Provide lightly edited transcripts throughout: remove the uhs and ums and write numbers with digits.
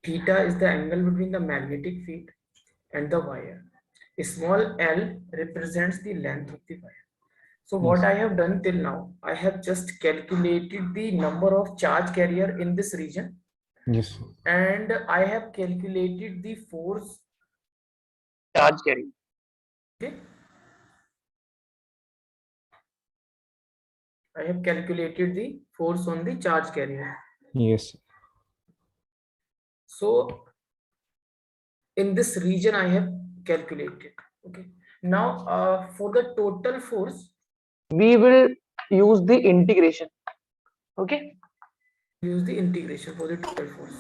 Theta is the angle between the magnetic field and the wire. A small l represents the length of the wire. So what Yes. I have done till now, I have just calculated the number of charge carrier in this region, Yes, sir. and I have calculated the force charge carrier. Okay, I have calculated the force on the charge carrier. Yes. So in this region I have calculated. Okay, now for the total force we will use the integration. Okay, use the integration for the total force.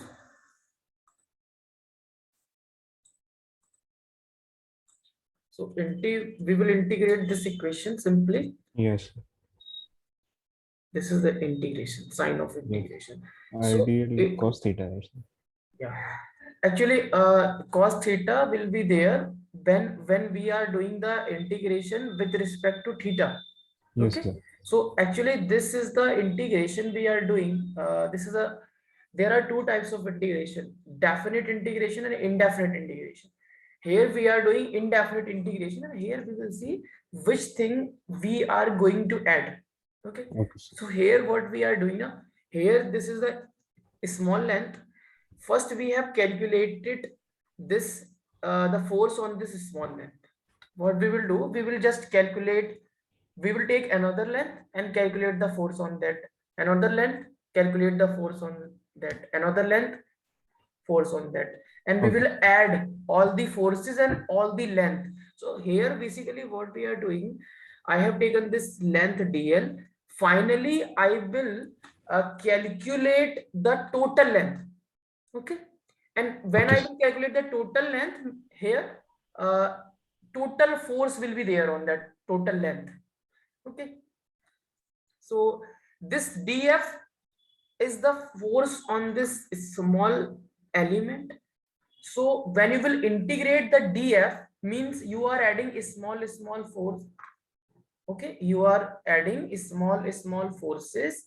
So we will integrate this equation simply. Yes. This is the integration, sign of Yes. integration. So Ideal it, cos theta. Right, sir? yeah, actually cos theta will be there when we are doing the integration with respect to theta. Yes, Okay, sir. so actually this is the integration we are doing. This is a There are two types of integration: definite integration and indefinite integration. Here we are doing indefinite integration, and here we will see which thing we are going to add. Okay, Okay, sir. so here what we are doing now, here this is the small length. First we have calculated this the force on this small length. What we will do, we will just calculate, we will take another length and calculate the force on that, another length, calculate the force on that, another length, force on that, and we Okay. will add all the forces and all the length. So here basically what we are doing, I have taken this length dl. Finally I will calculate the total length. Okay, and when Okay, I sir. will calculate the total length here, uh, total force will be there on that total length. Okay, so this df is the force on this small element. So when you will integrate the df, means you are adding a small force. Okay, you are adding small forces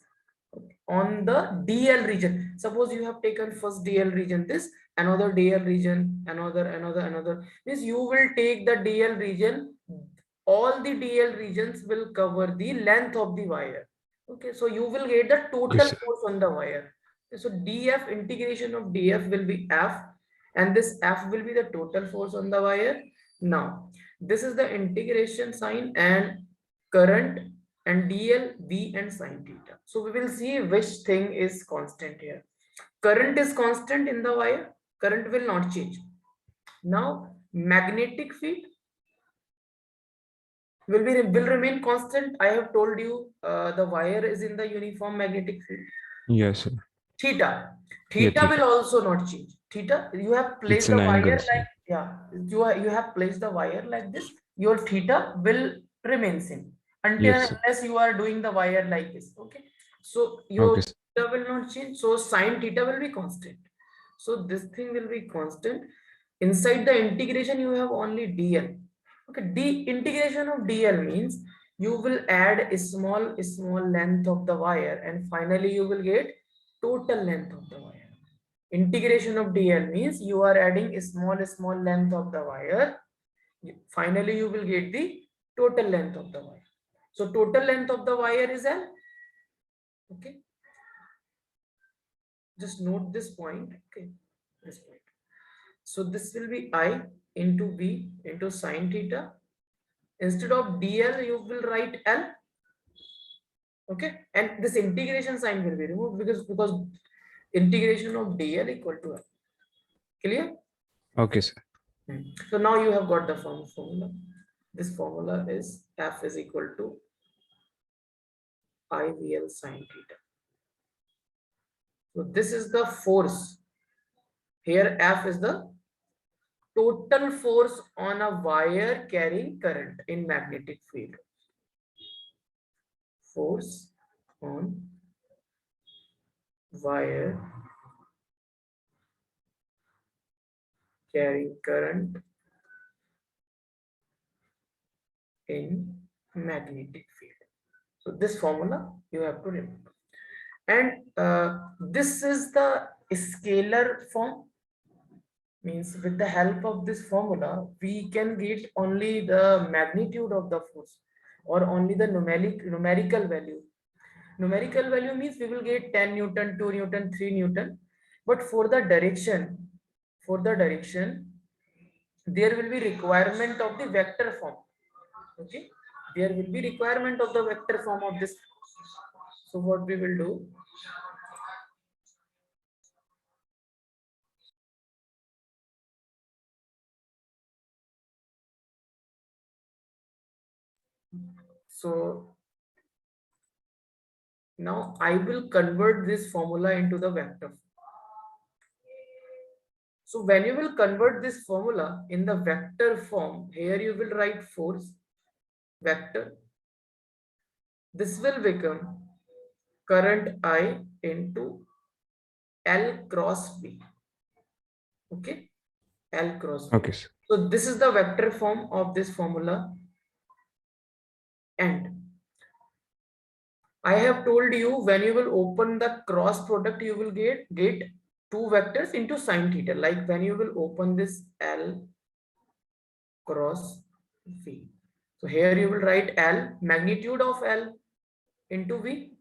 on the dl region. Suppose you have taken first dl region, this another dl region, another, means you will take the dl region, all the dl regions will cover the length of the wire. Okay, so you will get the Yes, total sir. force on the wire. So df, integration of df will be f, and this f will be the total force on the wire. Now this is the integration sign and current and dl, v and sine theta. So we will see which thing is constant here. Current is constant in the wire, current will not change. Now magnetic field will remain constant. I have told you the wire is in the uniform magnetic field. Yes, sir. Theta, Yeah, theta will theta. also not change. Theta, you have It's placed an the angle, wire sir. like, yeah, you have placed the wire like this, your theta will remain same until Yes, and sir. unless you are doing the wire like this. Okay, so your Okay, sir. theta will not change, so sine theta will be constant. So this thing will be constant. Inside the integration you have only dl. Okay, the integration of dl means you will add a small length of the wire, and finally you will get total length of the wire. Integration of dl means you are adding a small length of the wire. Finally you will get the total length of the wire. So total length of the wire is l. Okay, just note this point. Okay, this point. So this will be I into v into sine theta. Instead of dl you will write l. Okay, and this integration sign will be removed because integration of dl equal to l. Clear? Okay, sir. So now you have got the formula. This formula is f is equal to IVL sine theta. So this is the force. Here F is the total force on a wire carrying current in magnetic field. Force on wire carrying current in magnetic field. So this formula you have to remember. And this is the scalar form. means with the help of this formula, we can get only the magnitude of the force or only the numerical value. Numerical value means we will get 10 Newton, 2 Newton, 3 Newton. But for the direction, there will be requirement of the vector form. Okay, there will be requirement of the vector form of this. So what we will do, so now I will convert this formula into the vector. So when you will convert this formula in the vector form, here you will write force vector. This will become current I into L cross B. Okay, L cross B. Okay, sir. So this is the vector form of this formula. And I have told you when you will open the cross product, you will get two vectors into sine theta. Like when you will open this L cross V. So here you will write L, magnitude of L into V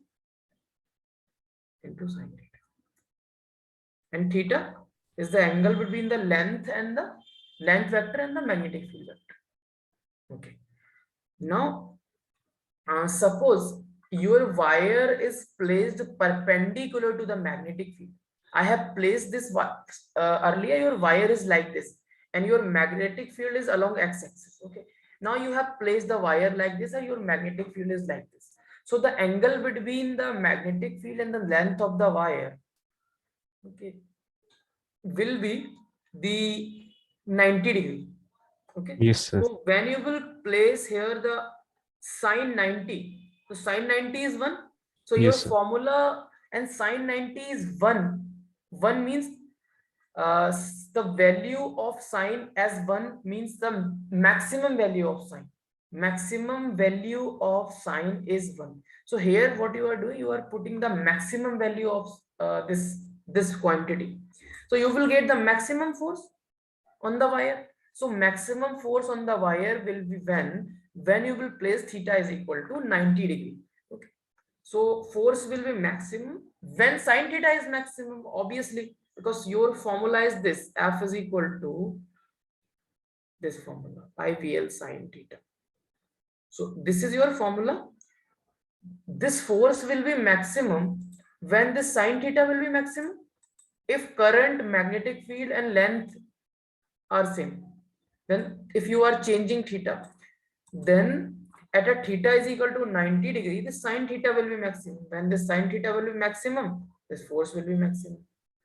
into sine theta. And theta is the angle between the length vector and the magnetic field vector. Okay. Now, suppose your wire is placed perpendicular to the magnetic field. I have placed this earlier. Your wire is like this, and your magnetic field is along x-axis. Okay. Now you have placed the wire like this, and your magnetic field is like this. So the angle between the magnetic field and the length of the wire, okay, will be the 90 degree. Okay. Yes, sir. So when you will place here the sine 90, so sine 90 is 1. So your Yes, sir. formula and sine 90 is 1. 1 means the value of sine as 1 means the maximum value of sine. Maximum value of sine is 1. So here what you are doing, you are putting the maximum value of this quantity. So you will get the maximum force on the wire. So maximum force on the wire will be when you will place theta is equal to 90 degree. Okay. So force will be maximum when sine theta is maximum, obviously, because your formula is this, F is equal to this formula, IVL sine theta. So this is your formula. This force will be maximum when the sine theta will be maximum if current, magnetic field and length are same. Then if you are changing theta, then at a theta is equal to 90 degree, the sine theta will be maximum. When the sine theta will be maximum, this force will be maximum.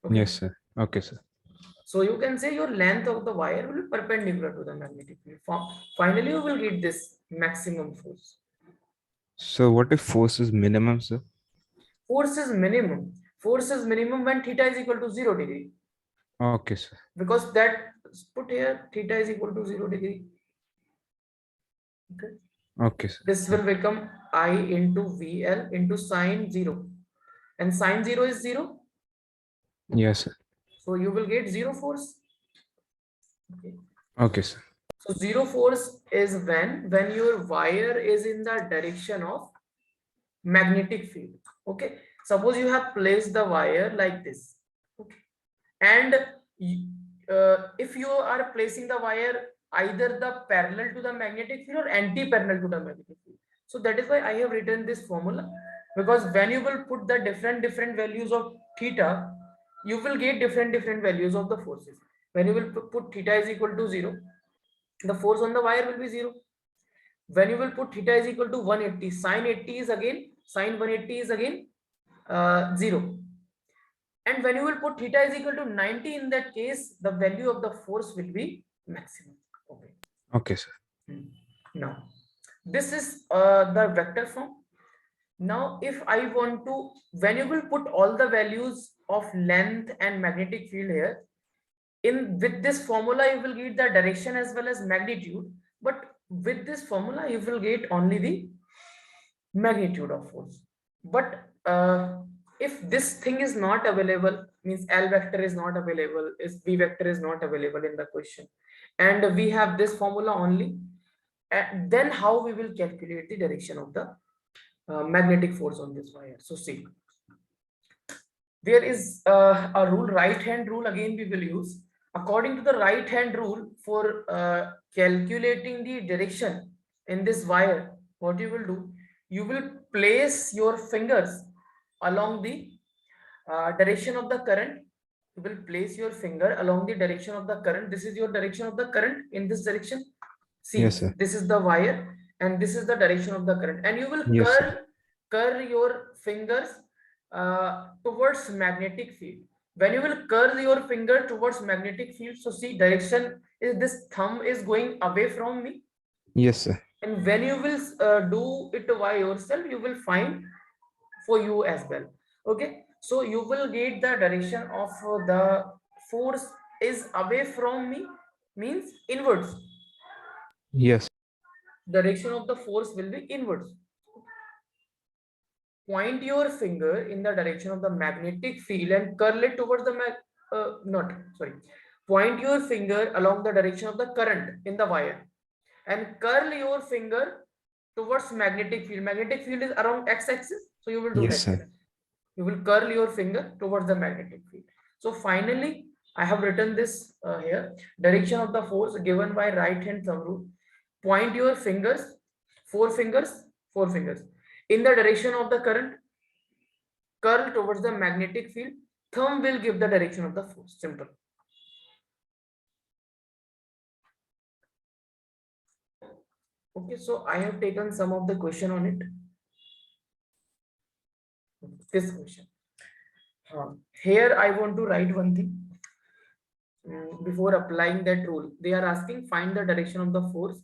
Okay. Yes, sir. Okay, sir. So you can say your length of the wire will be perpendicular to the magnetic field. Finally, you will get this maximum force. So what if force is minimum, sir? Force is minimum. Force is minimum when theta is equal to 0 degree. Okay, sir. Because that, put here, theta is equal to 0 degree. Okay. Okay, sir. This will become I into VL into sine 0. And sine 0 is 0. Yes, sir. So you will get 0 force. Okay. Okay, sir. So 0 force is when your wire is in the direction of magnetic field. Okay. Suppose you have placed the wire like this. Okay. And if you are placing the wire either the parallel to the magnetic field or anti-parallel to the magnetic field. So that is why I have written this formula, because when you will put the different values of theta, you will get different values of the forces. When you will put theta is equal to 0, the force on the wire will be 0. When you will put theta is equal to 180, sine 80 is again, sine 180 is again 0. And when you will put theta is equal to 90, in that case, the value of the force will be maximum. Okay. Okay, sir. Now, this is the vector form. Now, if I want to, when you will put all the values of length and magnetic field here, with this formula, you will get the direction as well as magnitude. But with this formula, you will get only the magnitude of force. But if this thing is not available, means L vector is not available, is V vector is not available in the question, and we have this formula only. And then how we will calculate the direction of the magnetic force on this wire? So see, there is a rule, right hand rule, again we will use. According to the right hand rule, for calculating the direction in this wire, what you will do, you will place your fingers along the direction of the current. You will place your finger along the direction of the current. This is your direction of the current in this direction. Yes, See, sir. this is the wire and this is the direction of the current, and you will Yes, sir. curl your fingers towards magnetic field. When you will curl your finger towards magnetic field, so see, direction is this thumb is going away from me, Yes, sir. and when you will do it by yourself, you will find for you as well. Okay, so you will get the direction of the force is away from me, means inwards. Yes. Direction of the force will be inwards. Point your finger in the direction of the magnetic field and curl it towards the not sorry, point your finger along the direction of the current in the wire and curl your finger towards magnetic field. Magnetic field is around x-axis, so you will do Yes, like sir. this. You will curl your finger towards the magnetic field. So finally, I have written this here. Direction of the force given by right hand thumb rule. Point your fingers, four fingers, four fingers in the direction of the current. Curl towards the magnetic field. Thumb will give the direction of the force. Simple. Okay, so I have taken some of the question on it. This question. Here I want to write one thing. Before applying that rule, they are asking find the direction of the force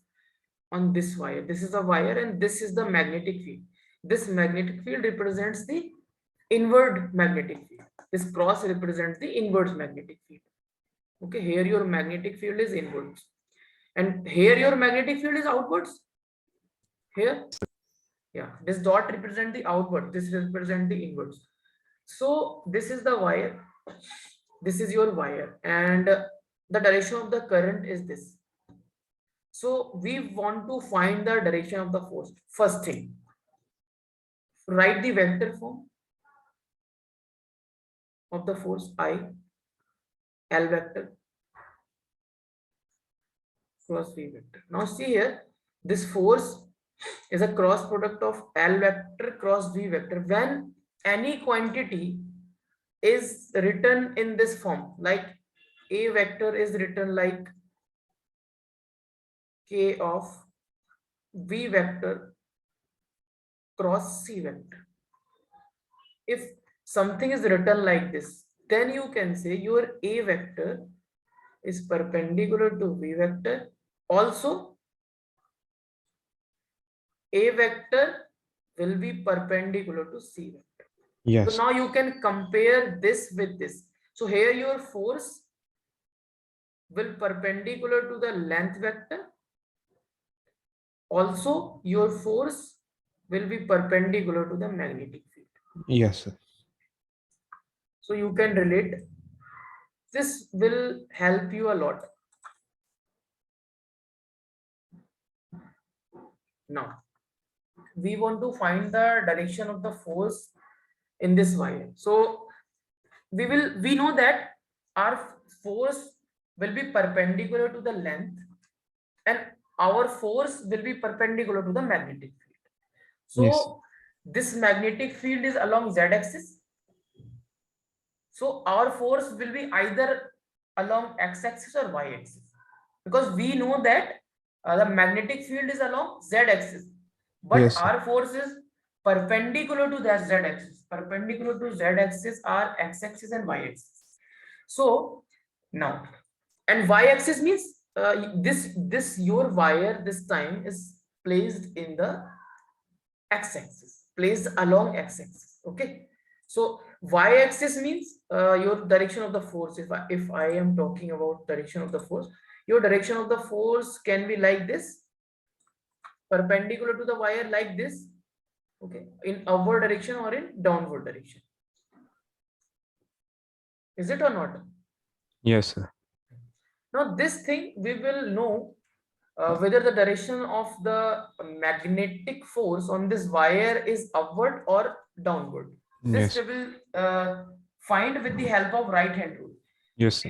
on this wire. This is a wire and this is the magnetic field. This magnetic field represents the inward magnetic field. This cross represents the inwards magnetic field. Okay, here your magnetic field is inwards and here your magnetic field is outwards. Here, yeah, this dot represent the outward, this represent the inwards. So this is the wire, this is your wire, and the direction of the current is this. So we want to find the direction of the force. First thing, write the vector form of the force I, L vector cross V vector. Now see here, this force is a cross product of L vector cross V vector. When any quantity is written in this form, like A vector is written like K of V vector cross C vector. If something is written like this, then you can say your A vector is perpendicular to V vector. Also, A vector will be perpendicular to C vector. So Yes. now you can compare this with this. So here your force will perpendicular to the length vector. Also, your force will be perpendicular to the magnetic field. Yes, sir. So you can relate. This will help you a lot. Now, we want to find the direction of the force in this wire. So we know that our force will be perpendicular to the length and our force will be perpendicular to the magnetic field. Yes. So this magnetic field is along z-axis. So our force will be either along x-axis or y-axis, because we know that the magnetic field is along z-axis, but Yes, sir. our force is perpendicular to that z-axis. Perpendicular to z-axis are x-axis and y-axis. So now, and y-axis means this your wire this time is placed in the x-axis, placed along x-axis. Okay, so y-axis means your direction of the force. If I am talking about direction of the force, your direction of the force can be like this, perpendicular to the wire like this. Okay, in upward direction or in downward direction. Is it or not? Yes, sir. Now this thing we will know whether the direction of the magnetic force on this wire is upward or downward. This Yes. we will find with the help of right hand rule. Yes, sir.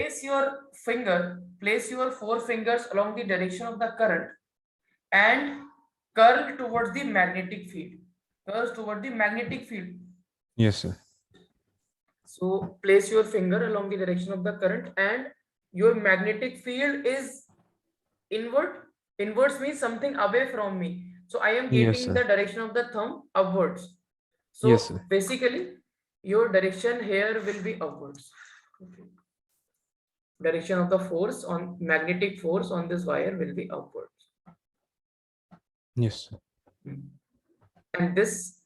Place your four fingers along the direction of the current and curl towards the magnetic field. Curl toward the magnetic field. Yes, sir. So place your finger along the direction of the current and your magnetic field is inward. Inwards means something away from me. So I am Yes, getting the sir. direction of the thumb upwards. Yes, So sir. basically your direction here will be upwards. Okay. Direction of the force on magnetic force on this wire will be upwards. Yes, sir. And this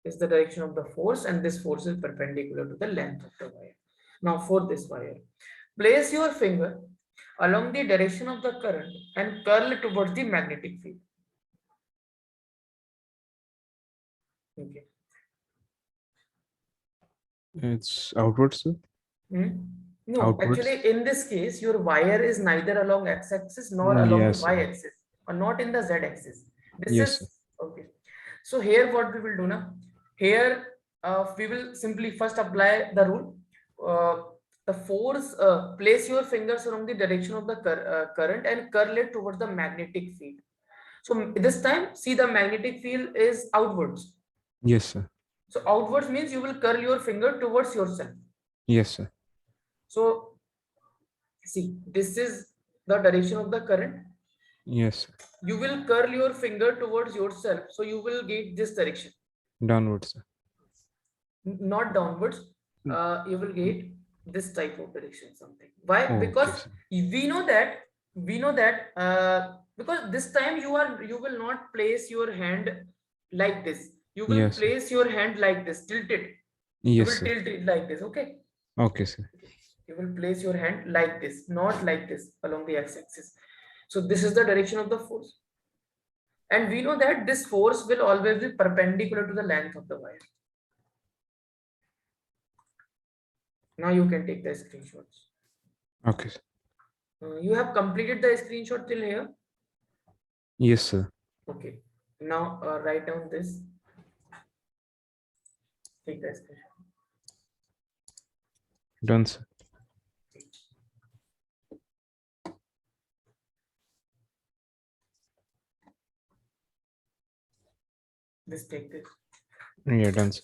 is the direction of the force, and this force is perpendicular to the length of the wire. Now for this wire, place your finger along the direction of the current and curl it towards the magnetic field. Okay. It's outwards, sir. No, Outwards. actually in this case your wire is neither along x-axis nor along the Yes, sir. y-axis or not in the z-axis. This Yes, is sir. okay. So here what we will do now, here we will simply first apply the rule. The force, place your fingers along the direction of the current and curl it towards the magnetic field. So this time see the magnetic field is outwards. Yes, sir. So outwards means you will curl your finger towards yourself. Yes, sir. So see, this is the direction of the current. Yes, sir. You will curl your finger towards yourself, so you will get this direction. Downwards, sir. Not downwards. You will get this type of direction, something. Why? Okay, Because sir. we know that because this time you will not place your hand like this. You will Yes, sir. place your hand like this, tilt it. You Yes, will sir. tilt it like this. Okay. Okay, sir. You will place your hand like this, not like this along the x-axis. So this is the direction of the force. And we know that this force will always be perpendicular to the length of the wire. Now you can take the screenshots. Okay, sir. You have completed the screenshot till here? Yes, sir. Okay. Now write down this. Take the screenshot. Done, sir. This take this. Yeah, done, sir.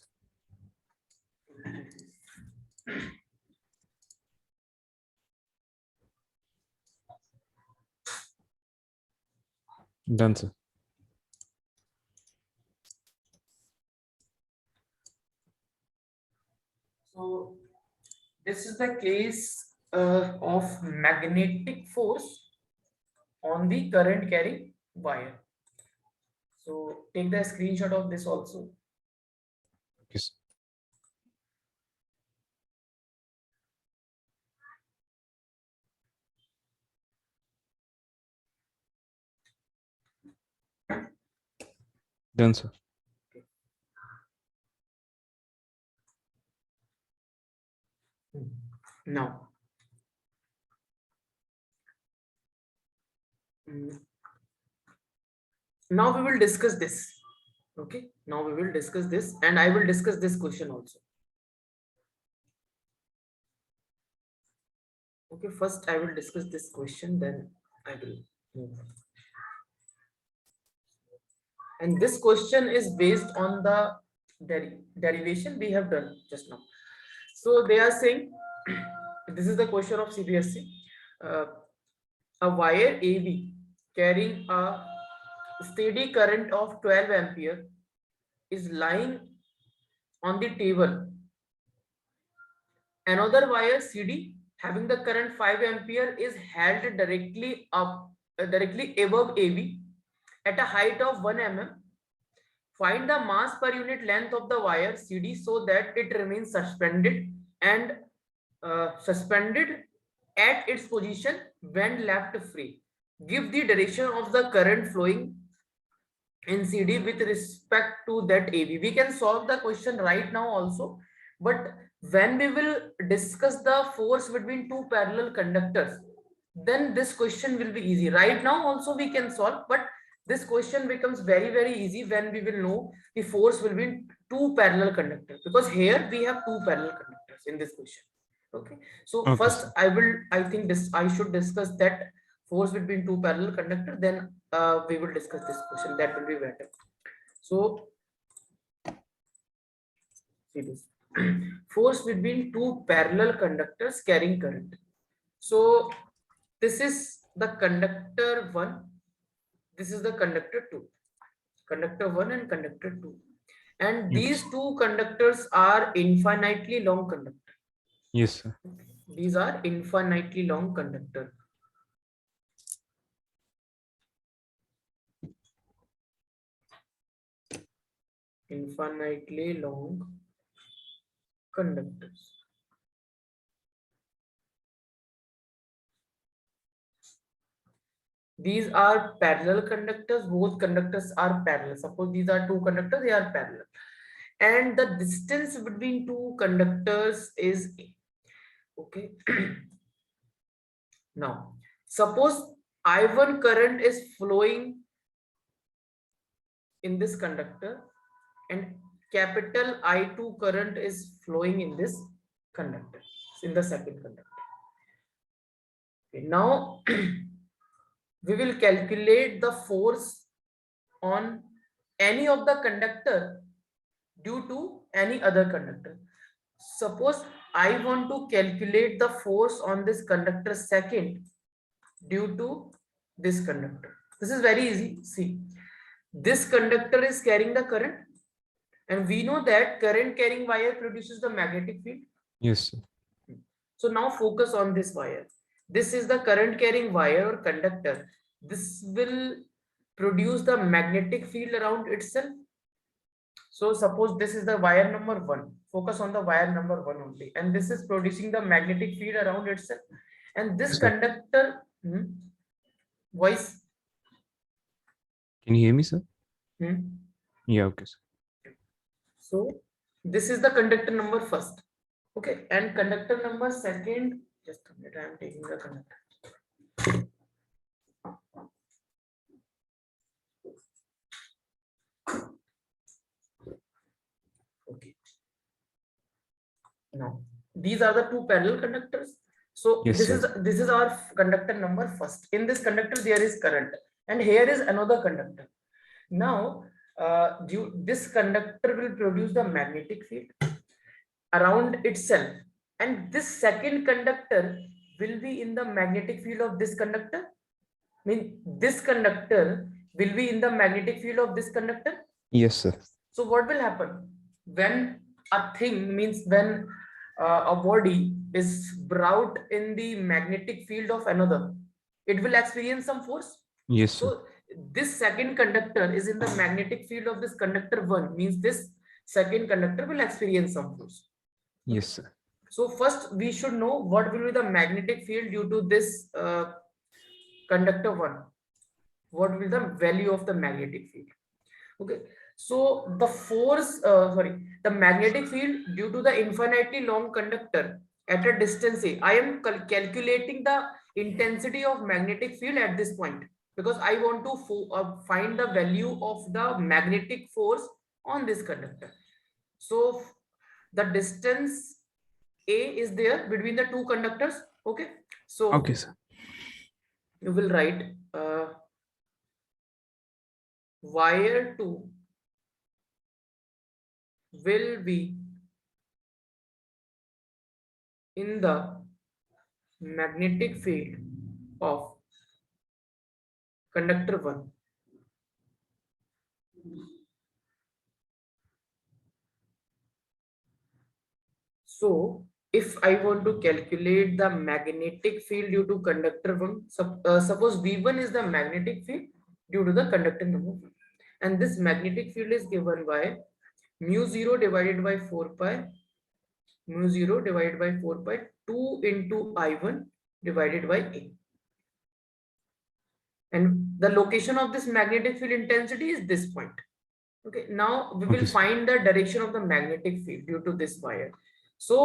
Done, sir. So this is the case of magnetic force on the current carrying wire. So take the screenshot of this also. Okay, sir. Done, sir. Now, now we will discuss this. Okay, now we will discuss this, and I will discuss this question also. Okay, first I will discuss this question, then I will move. And this question is based on the derivation we have done just now. So they are saying, this is the question of CBSE. A wire AB carrying a steady current of 12 ampere is lying on the table. Another wire CD having the current 5 ampere is held directly above AB at a height of 1 mm. Find the mass per unit length of the wire CD so that it remains suspended and suspended at its position when left free. Give the direction of the current flowing in CD with respect to that AB. We can solve the question right now also, But when we will discuss the force between two parallel conductors, then this question will be easy. Right now also we can solve, but this question becomes very easy when we will know the force will be two parallel conductors, because here we have two parallel conductors in this question. Okay, so Okay, first sir. I think this I should discuss that force between two parallel conductors, then we will discuss this question. That will be better. So see this. Force between two parallel conductors carrying current. So this is the conductor 1, this is the conductor 2, conductor 1 and conductor 2, and Okay, these sir. two conductors are infinitely long conductor. Yes, sir. These are infinitely long conductor. Infinitely long conductors. These are parallel conductors, both conductors are parallel. Suppose these are two conductors, they are parallel, and the distance between two conductors is a. Okay. Now suppose I1 current is flowing in this conductor and capital I2 current is flowing in this conductor, in the second conductor. Okay, now we will calculate the force on any of the conductor due to any other conductor. Suppose I want to calculate the force on this conductor second due to this conductor. This is very easy. See, this conductor is carrying the current, and we know that current carrying wire produces the magnetic field. Yes, sir. So now focus on this wire. This is the current carrying wire or conductor. This will produce the magnetic field around itself. So suppose this is the wire number 1. Focus on the wire number 1 only. And this is producing the magnetic field around itself. And this Yes, sir. conductor, voice, Can you hear me, sir? hmm. Yeah, okay, sir. So this is the conductor number first. Okay, and conductor number second, just a minute, I am taking the conductor. Okay, now these are the two parallel conductors. So Yes, sir. this is our conductor number first. In this conductor there is current, and here is another conductor. Now this conductor will produce the magnetic field around itself, and this second conductor will be in the magnetic field of this conductor. Mean this conductor will be in the magnetic field of this conductor. Yes, sir. So what will happen when a thing, means when a body is brought in the magnetic field of another, it will experience some force. Yes, sir. So this second conductor is in the magnetic field of this conductor 1, means this second conductor will experience some force. Yes, sir. So first we should know what will be the magnetic field due to this conductor 1. What will be the value of the magnetic field? Okay, so the force, the magnetic field due to the infinitely long conductor at a distance a. I am calculating the intensity of magnetic field at this point, because I want to find the value of the magnetic force on this conductor. So the distance a is there between the two conductors. Okay, Okay, so sir. you will write wire 2 will be in the magnetic field of conductor 1. So if I want to calculate the magnetic field due to conductor 1, suppose V1 is the magnetic field due to the conductor number 1, and this magnetic field is given by mu 0 divided by 4 pi, mu 0 divided by 4 pi 2 into I1 divided by A. And the location of this magnetic field intensity is this point. Okay, now we will Okay, sir. find the direction of the magnetic field due to this wire. So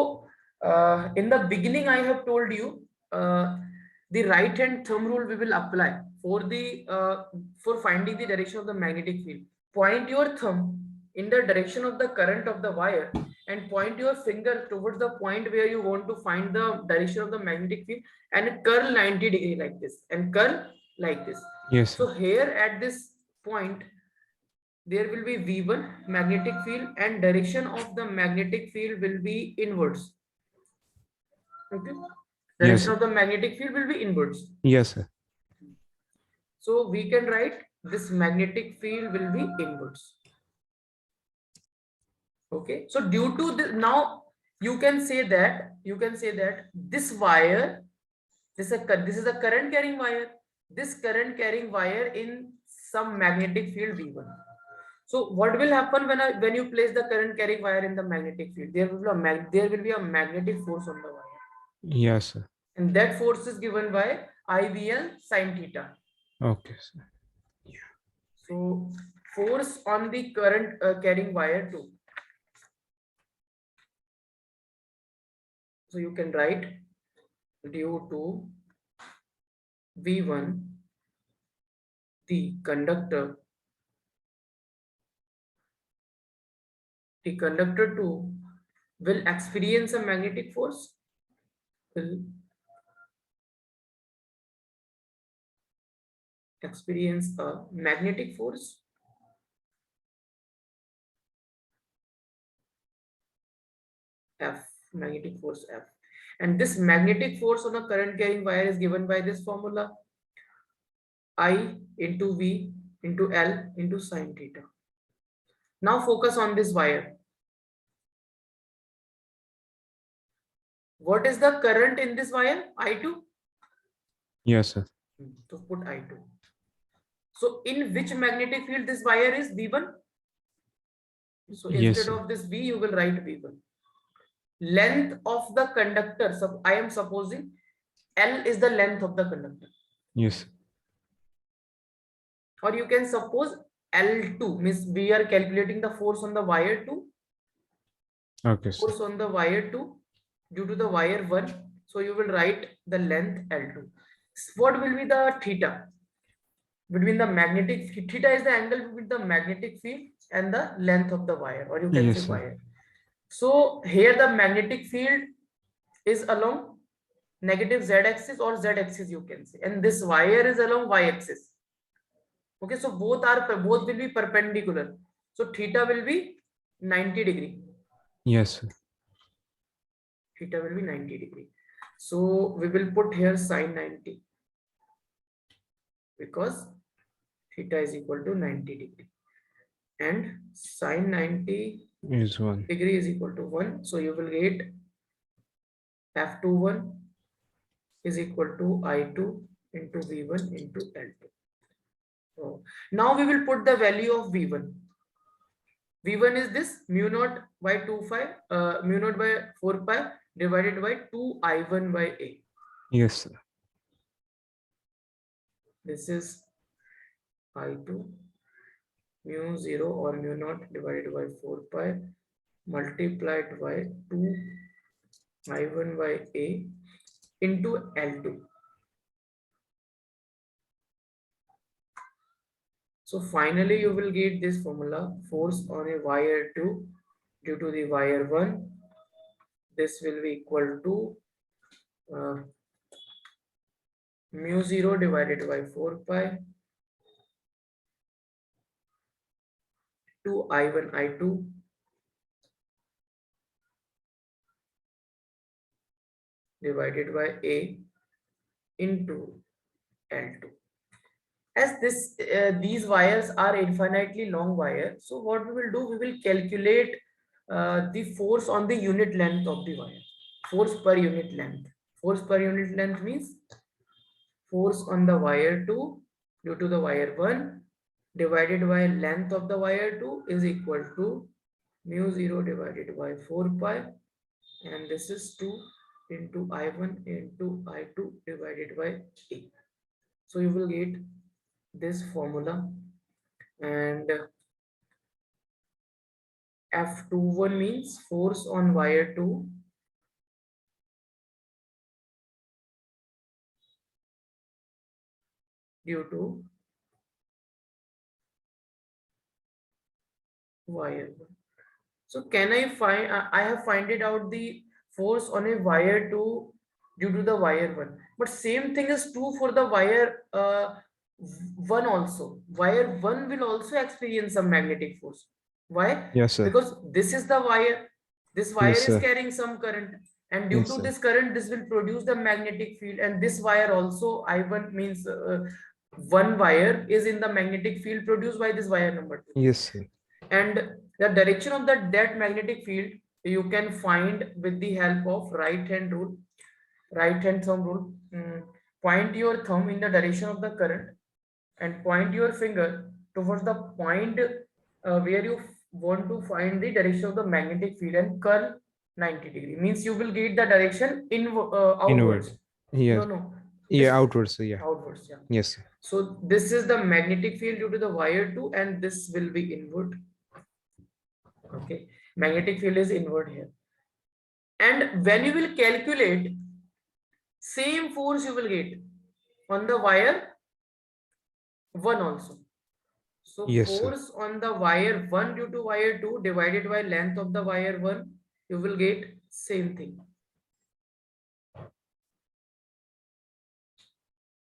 in the beginning, I have told you the right hand thumb rule we will apply for the for finding the direction of the magnetic field. Point your thumb in the direction of the current of the wire and point your finger towards the point where you want to find the direction of the magnetic field and curl 90 degree like this and curl like this. Yes, So sir. here at this point there will be V1 magnetic field and direction of the magnetic field will be inwards. Okay, Yes, direction sir. of the magnetic field will be inwards. Yes, sir. So we can write this magnetic field will be inwards. Okay, so due to this, now you can say that this wire, this is a current carrying wire, this current carrying wire in some magnetic field V1. So what will happen when you place the current carrying wire in the magnetic field? There will be a magnetic force on the wire, Yes, sir. and that force is given by IVL sine theta. Okay, sir. So force on the current carrying wire too. So you can write due to V1, the conductor 2 will experience a magnetic force, will experience a magnetic force F, magnetic force F. And this magnetic force on a current carrying wire is given by this formula, I into V into L into sine theta. Now focus on this wire. What is the current in this wire? I2. Yes, sir. So put I2. So in which magnetic field this wire is? V1. So Yes, instead sir. of this V, you will write V1. Length of the conductor. So I am supposing L is the length of the conductor. Yes. Or you can suppose L2 means we are calculating the force on the wire 2. Okay, sir. Force on the wire 2 due to the wire 1. So you will write the length L2. What will be the theta? Between the magnetic, theta is the angle between the magnetic field and the length of the wire, or you can say Yes, sir. wire. So here the magnetic field is along negative z axis or z axis, you can say, and this wire is along y axis. Okay, so both will be perpendicular. So theta will be 90 degree. Yes, sir. Theta will be 90 degree. So we will put here sine 90 because theta is equal to 90 degree and sine 90 Is 1. degree is equal to 1. So you will get F21 is equal to I2 into V1 into L2. So now we will put the value of V1. V1 is this mu naught by 2 pi, mu naught by 4 pi divided by 2 I1 by A. Yes, sir. This is I2 mu 0 or mu naught divided by 4 pi multiplied by 2 I1 by A into L2. So finally you will get this formula, force on a wire 2 due to the wire 1. This will be equal to mu 0 divided by 4 pi 2 I1 I2 divided by A into L2. As these wires are infinitely long wire, so what we will do, we will calculate the force on the unit length of the wire. Force per unit length. Force per unit length means force on the wire 2 due to the wire 1 divided by length of the wire 2 is equal to mu 0 divided by 4 pi, and this is 2 into I1 into I2 divided by A. So you will get this formula, and F21 means force on wire 2 due to wire 1. So can I find, I have find it out the force on a wire 2 due to the wire 1. But same thing is true for the wire 1 also. Wire 1 will also experience some magnetic force. Why? Yes, sir. Because this is the wire. This wire Yes, is sir. carrying some current. And due Yes, to sir. this current, this will produce the magnetic field. And this wire also, I1 means one wire is in the magnetic field produced by this wire number 2. Yes, sir. And the direction of that magnetic field you can find with the help of right hand rule, right hand thumb rule. Point your thumb in the direction of the current and point your finger towards the point where you want to find the direction of the magnetic field and curl 90 degree, means you will get the direction in outwards. Inward. Yes. No, Yeah, this outwards, sir. Yeah. outwards, yeah. Yes, sir. So this is the magnetic field due to the wire 2 and this will be inward. Okay, magnetic field is inward here. And when you will calculate, same force you will get on the wire 1 also. So Yes, sir. force on the wire 1 due to wire 2 divided by length of the wire 1, you will get same thing.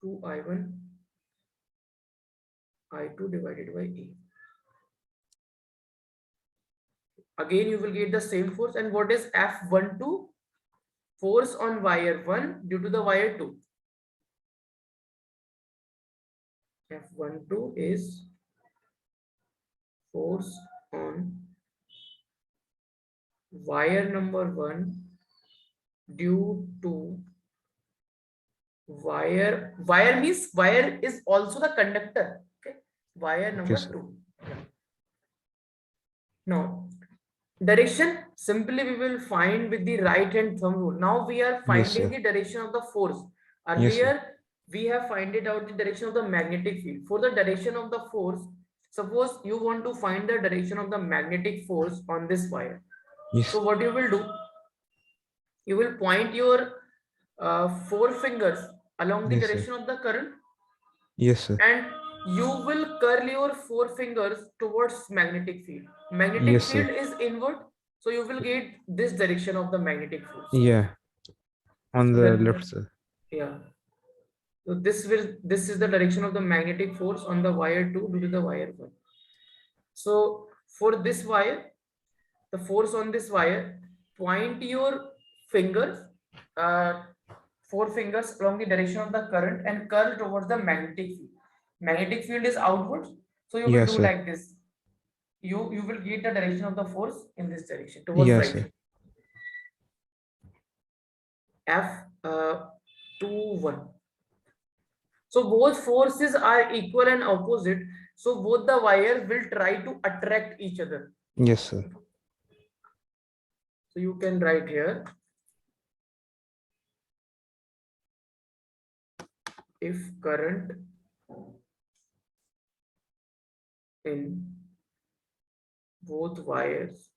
2I1 I2 divided by A. Again you will get the same force. And what is F12? Force on wire 1 due to the wire 2. F12 is force on wire number 1 due to wire means wire is also the conductor. Okay, wire number sir. 2. Now direction, simply we will find with the right hand thumb rule. Now we are finding the direction of the force. Earlier we have find it out the direction of the magnetic field. For the direction of the force, suppose you want to find the direction of the magnetic force on this wire. Yes. So what you will do, you will point your 4 fingers along the direction of the current. Yes, sir. And you will curl your 4 fingers towards magnetic field. Magnetic field is inward, so you will get this direction of the magnetic force. Yeah, on So the left side. Yeah. So this is the direction of the magnetic force on the wire 2 due to the wire 1. So for this wire, the force on this wire, point your fingers, 4 fingers along the direction of the current and curl towards the magnetic field. Magnetic field is outwards, so you will do like this. You will get the direction of the force in this direction towards right. F21. So both forces are equal and opposite. So both the wires will try to attract each other. Yes, sir. So you can write here, if current in both wires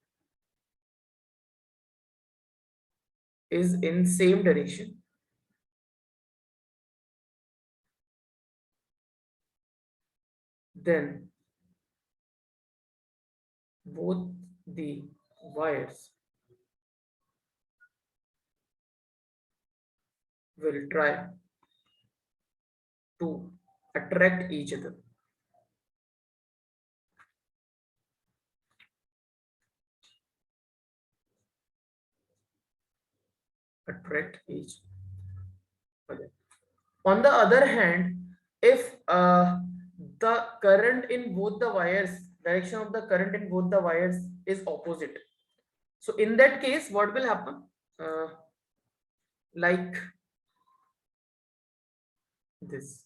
is in same direction, then both the wires will try to attract each other. Attract each other. On the other hand, if the current in both the wires, direction of the current in both the wires is opposite, so in that case what will happen? Like this,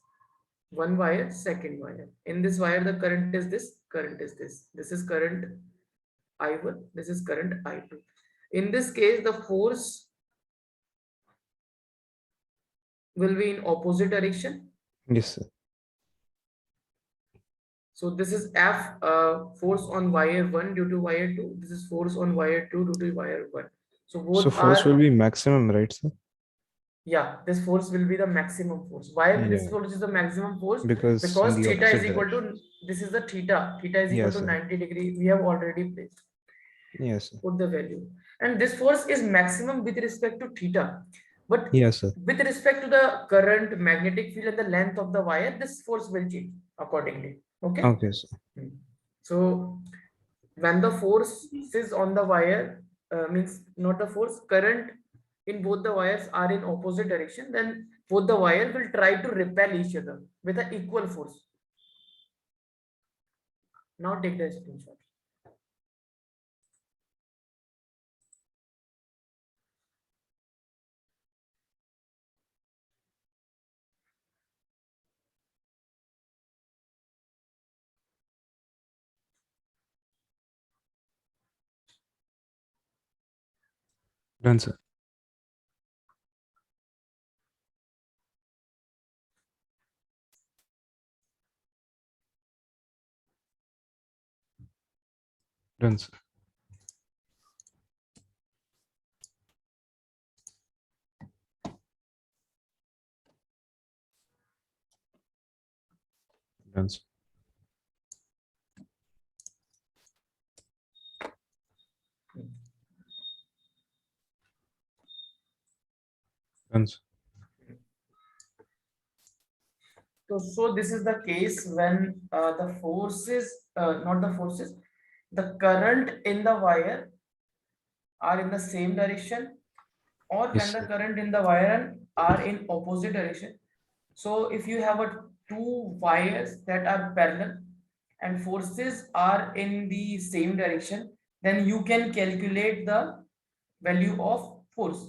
one wire, second wire. In this wire the current is this, current is this. This is current I1, this is current I2. In this case the force will be in opposite direction. Yes, sir. So this is F, force on wire 1 due to wire 2. This is force on wire 2 due to wire 1. So both force are, will be maximum, right, sir? Yeah, this force will be the maximum force. Why this Yeah. force is the maximum force? Because in Because the theta is opposite equal direction. to, this is the theta. Theta is equal Yes, to sir. 90 degree. We have already placed, Yes, sir. put the value. And this force is maximum with respect to theta. But Yes, sir. with respect to the current, magnetic field and the length of the wire, this force will change accordingly. Okay. Okay, sir. So when the force is on the wire, means not the force, current in both the wires are in opposite direction, then both the wire will try to repel each other with an equal force. Now take the screenshot. Done, sir. Done, sir. Done, sir. Done, sir. So this is the case when the forces, not the forces, the current in the wire are in the same direction, or when Yes, the sir. current in the wire are in opposite direction. So if you have a two wires that are parallel and forces are in the same direction, then you can calculate the value of force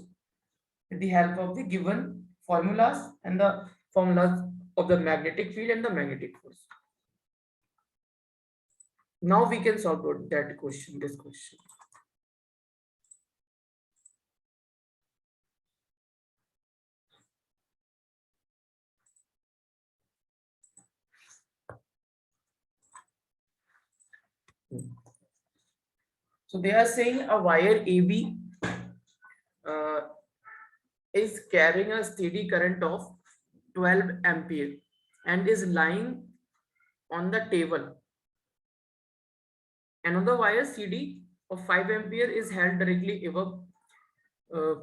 with the help of the given formulas and the formulas of the magnetic field and the magnetic force. Now we can solve that question, this question. So they are saying a wire AB uh, is carrying a steady current of 12 ampere and is lying on the table. Another wire CD of 5 ampere is held directly above uh,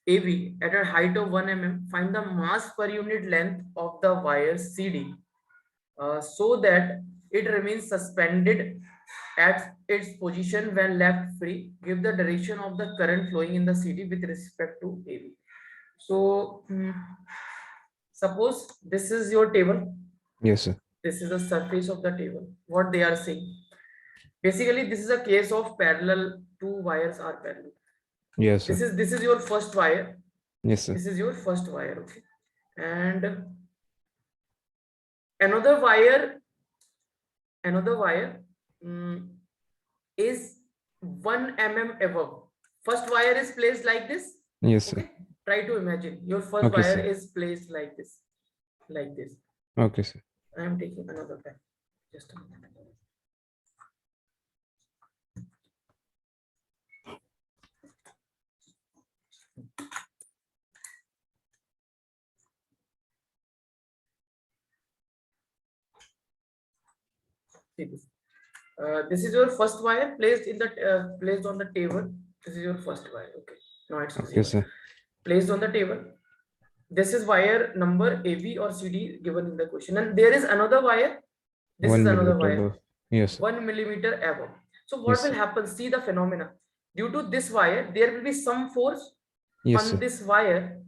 AB at a height of 1 mm. Find the mass per unit length of the wire CD so that it remains suspended at its position when left free. Give the direction of the current flowing in the CD with respect to AB. So suppose this is your table. Yes, sir. This is the surface of the table. What they are saying, basically this is a case of parallel, two wires are parallel. Yes, sir. This is your first wire, Yes, sir. this is your first wire, okay, and another wire, another wire is 1 mm above. First wire is placed like this. Yes, sir. Okay, try to imagine your first Okay, wire sir. is placed like this, like this. Okay, sir. I am taking another pen, just a minute. See this. This is your first wire placed in the placed on the table. This is your first wire. Okay, now it's Okay, visible. sir. Placed on the table. This is wire number AB or CD given in the question, and there is another wire. This is 1 another millimeter wire, above. Yes, sir. 1 millimeter above. So what Yes, will sir. happen? See the phenomena. Due to this wire, there will be some force Yes, on sir. this wire.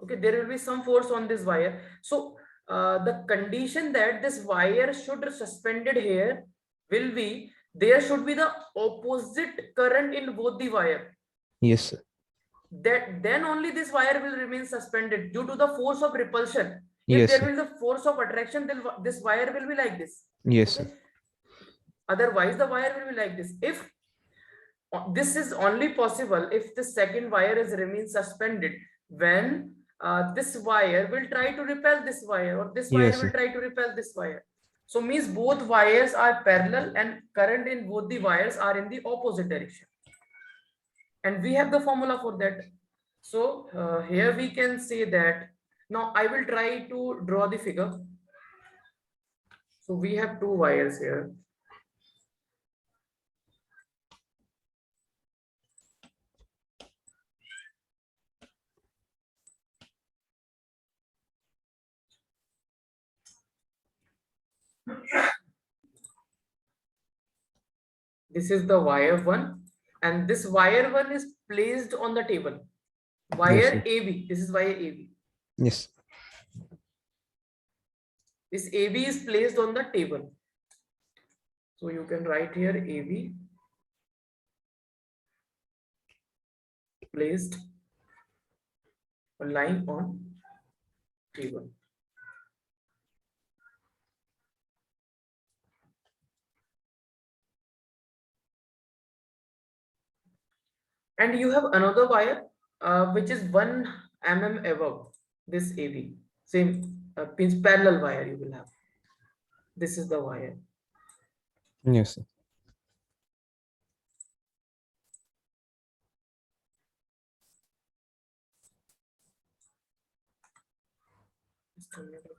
Okay, there will be some force on this wire. So the condition that this wire should suspended here will be, there should be the opposite current in both the wire. Yes, sir. That then only this wire will remain suspended due to the force of repulsion. If Yes, there sir. will be the force of attraction, then this wire will be like this. Yes, Okay, sir. otherwise the wire will be like this. If this is only possible if the second wire is remain suspended, when this wire will try to repel this wire, or this Yes, wire will sir. try to repel this wire. So means both wires are parallel and current in both the wires are in the opposite direction, and we have the formula for that. So here we can say that, now I will try to draw the figure. So we have two wires here. This is the wire 1, and this wire 1 is placed on the table. Yes, Wire sir. AB, this is wire AB. Yes. This AB is placed on the table. So you can write here AB placed or lying on table. And you have another wire which is 1 mm above this AB. Same means parallel wire you will have. This is the wire. Yes, sir.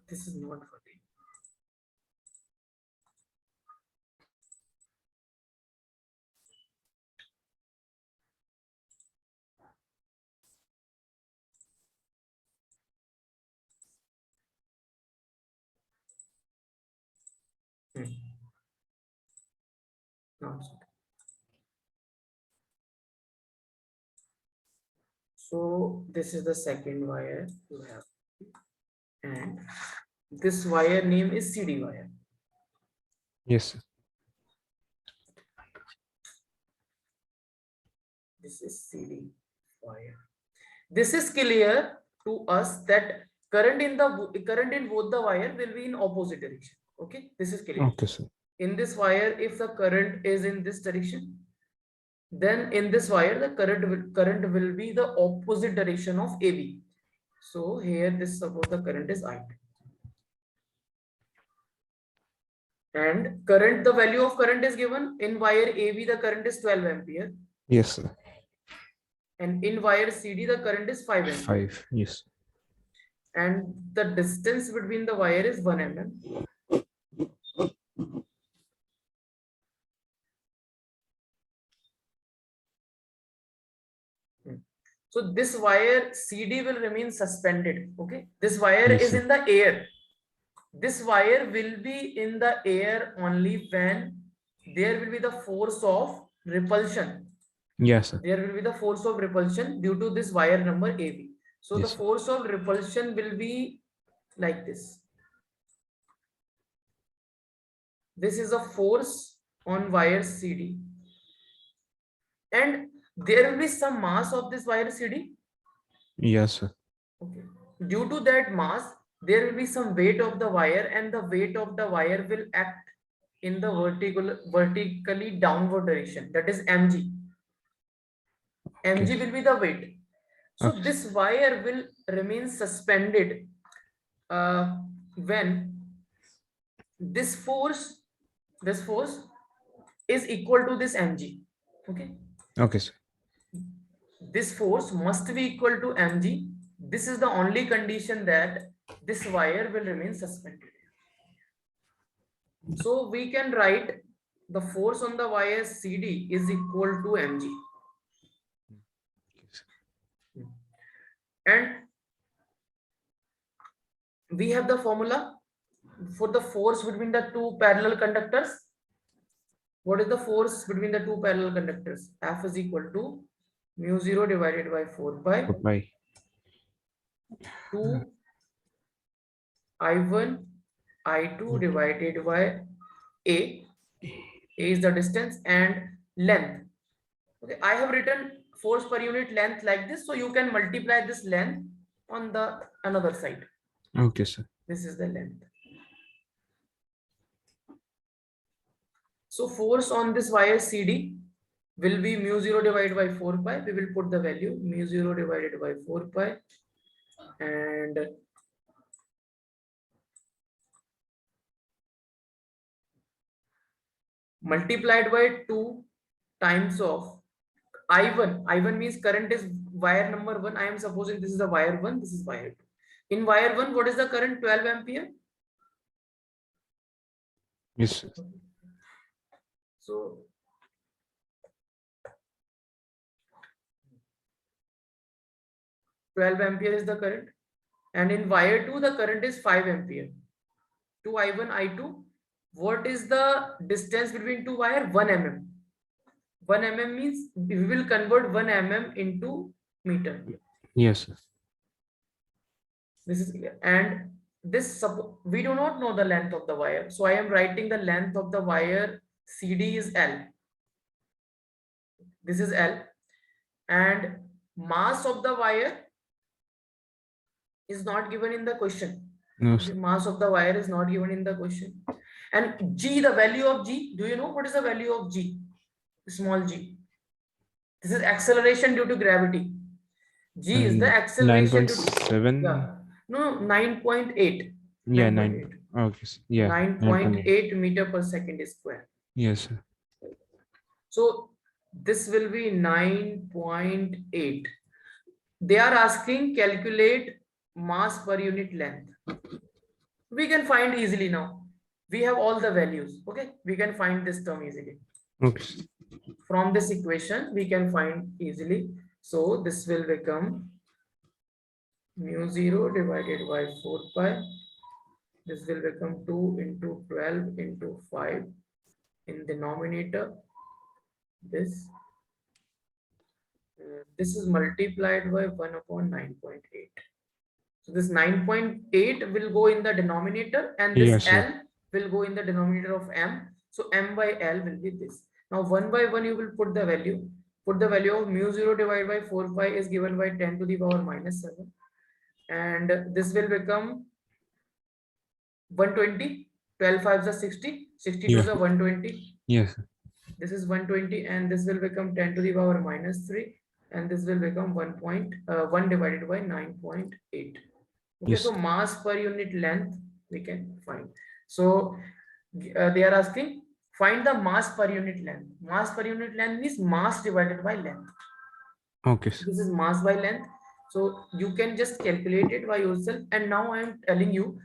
This is not working. Not so. So this is the second wire you have, and this wire name is CD wire. Yes, sir. This is CD wire. This is clear to us that current in both the wire will be in opposite direction. Okay, this is clear. Okay, sir. In this wire, if the current is in this direction, then in this wire the current will be the opposite direction of AB. So here this, suppose the current is I, and current, the value of current is given in wire AB, the current is 12 ampere, Yes, sir. and in wire CD the current is 5 ampere, 5. Yes. and the distance between the wire is 1 mm. So this wire CD will remain suspended. Okay, this wire Yes, is sir. in the air. This wire will be in the air only when there will be the force of repulsion. Yes, sir. There will be the force of repulsion due to this wire number AB. So the Yes, sir. force of repulsion will be like this. This is a force on wire CD, and there will be some mass of this wire CD. Yes, sir. Okay. Due to that mass, there will be some weight of the wire, and the weight of the wire will act in the vertically downward direction. That is mg. Okay. Mg will be the weight. So Okay. this wire will remain suspended when this force is equal to this mg. Okay. Okay, sir. This force must be equal to mg. This is the only condition that this wire will remain suspended. So we can write the force on the wire CD is equal to mg. And we have the formula for the force between the two parallel conductors. What is the force between the two parallel conductors? F is equal to mu 0 divided by 4 pi Goodbye. 2 I1 I2 divided by A. A is the distance and length. Okay, I have written force per unit length like this, so you can multiply this length on the another side. Okay, sir. This is the length. So force on this wire CD will be mu 0 divided by 4 pi. We will put the value mu 0 divided by 4 pi, and multiplied by 2 times of I1. I1 means current is wire number 1, I am supposing this is the wire 1, this is wire 2. In wire 1, what is the current? 12 ampere. Yes, sir. So 12 ampere is the current, and in wire 2 the current is 5 ampere. 2 I1 I2. What is the distance between two wire? 1 mm. 1 mm means we will convert 1 mm into meter. Yes, sir. This is clear. And this, we do not know the length of the wire, so I am writing the length of the wire CD is L. This is L, and mass of the wire is not given in the question. No, The sir. mass of the wire is not given in the question. And G, the value of G, do you know what is the value of G? Small g. This is acceleration due to gravity. G is the acceleration due to, 9.7. yeah, no, 9.8. Yeah, 9.8. 9. Okay, sir. Yeah, 9.8 meter per second square. Yes, sir. So this will be 9.8. They are asking calculate mass per unit length. We can find easily now. We have all the values. Okay, we can find this term easily. Okay, sir. From this equation, we can find easily. So this will become mu 0 divided by 4 pi. This will become 2 into 12 into 5 in denominator. This is multiplied by 1 upon 9.8. So this 9.8 will go in the denominator, and this Yes, sir. L will go in the denominator of M. So M by L will be this. Now 1 by 1 you will put the value. Put the value of mu 0 divided by 4 pi is given by 10 to the power minus 7. And this will become 120. 12 5 is 60. 60 to Yeah. the 120. Yes, sir. This is 120, and this will become 10 to the power minus 3, and this will become 1 divided by 9.8. Okay, Yes. so mass per unit length we can find. So they are asking find the mass per unit length. Mass per unit length means mass divided by length. Okay, sir. This is mass by length, so you can just calculate it by yourself. And now I am telling you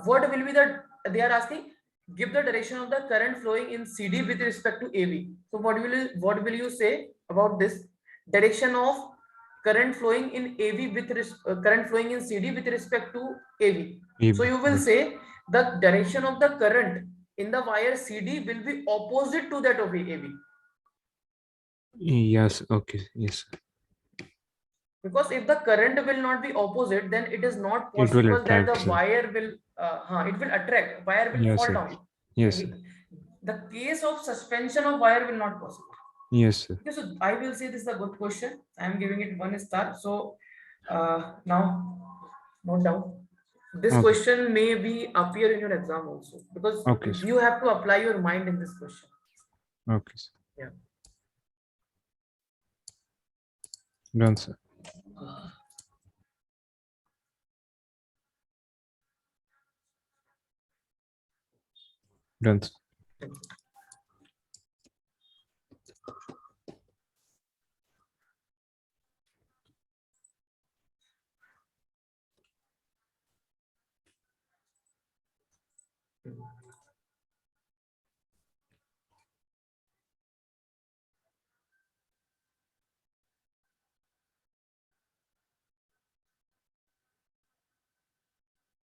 what will be the, they are asking give the direction of the current flowing in CD with respect to AV. So what will you say about this direction of current flowing in AV with current flowing in CD with respect to AV? So you will say the direction of the current in the wire CD will be opposite to that of AV. Yes, okay, yes. Because if the current will not be opposite, then it is not It will possible that the attract, sir. wire will, it will attract, wire will Yes, fall sir. down. Yes, sir. The case of suspension of wire will not possible. Yes, sir. Okay, so I will say this is a good question. I am giving it 1 star. So now, note down. This Okay. question may be appear in your exam also, because Okay, sir. you have to apply your mind in this question. Okay, sir. Yeah. Done, sir. Done, sir.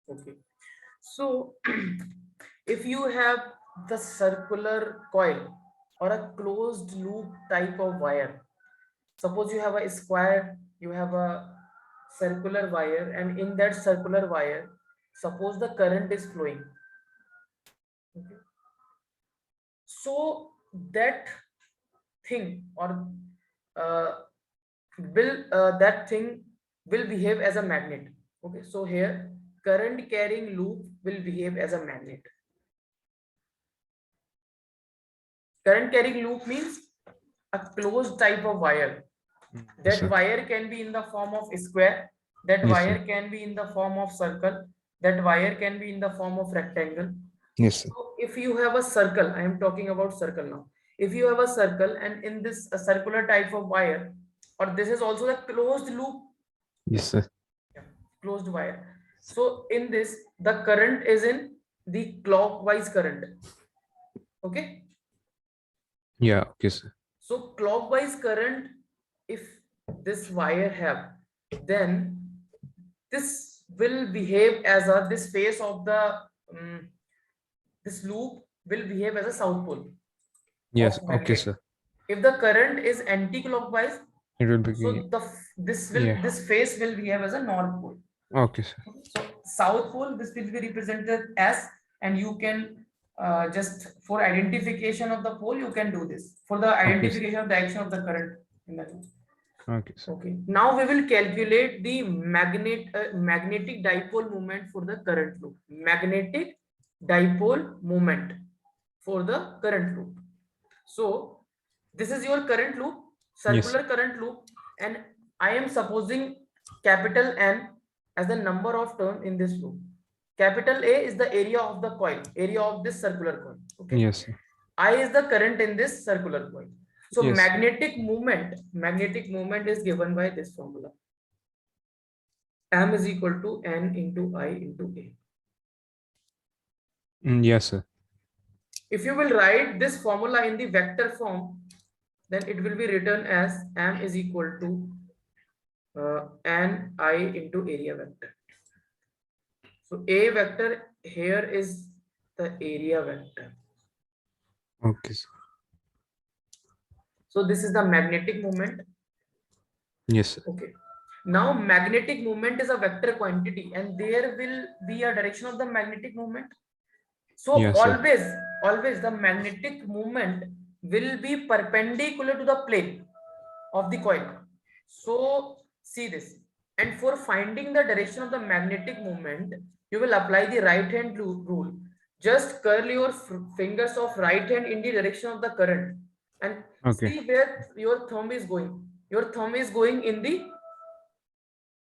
Okay. So if you have the circular coil or a closed loop type of wire, suppose you have a square, you have a circular wire, and in that circular wire, suppose the current is flowing. Okay. So that thing or that thing will behave as a magnet. Okay, so here current carrying loop will behave as a magnet. Current carrying loop means a closed type of wire. Yes, That sir. wire can be in the form of square, that Yes, wire sir. can be in the form of circle, that wire can be in the form of rectangle. Yes, sir. So if you have a circle, I am talking about circle now. If you have a circle, and in this a circular type of wire, or this is also the closed loop. Yes, sir. Yeah, closed wire. So in this, the current is in the clockwise current. Okay. Yeah, okay, sir. So clockwise current, if this wire have, then this will behave as a, this face of the this loop will behave as a south pole Yes, of okay, magnet. sir. If the current is anti-clockwise, It will so be, yeah, this face will behave as a north pole. okay, sir. So south pole, this will be represented as, and you can just for identification of the pole, you can do this for the Okay, sir. identification of direction of the current in that. Okay, sir. Okay. Now we will calculate the magnetic dipole moment for the current loop. Magnetic dipole moment for the current loop. So this is your current loop, Yes, sir. circular current loop, and I am supposing capital N as the number of turn in this loop. Capital A is the area of the coil, area of this circular coil. Okay. Yes, sir. I is the current in this circular coil. So Yes. magnetic moment is given by this formula. M is equal to N into I into A. Yes, sir. If you will write this formula in the vector form, then it will be written as M is equal to N I into area vector. So A vector here is the area vector. Okay, sir. So this is the magnetic moment. Yes, sir. Okay. Now magnetic moment is a vector quantity and there will be a direction of the magnetic moment. So Yes, sir. always the magnetic moment will be perpendicular to the plane of the coil. So see this. And for finding the direction of the magnetic moment, you will apply the right hand rule. Just curl your fingers of right hand in the direction of the current and Okay. see where your thumb is going. Your thumb is going in the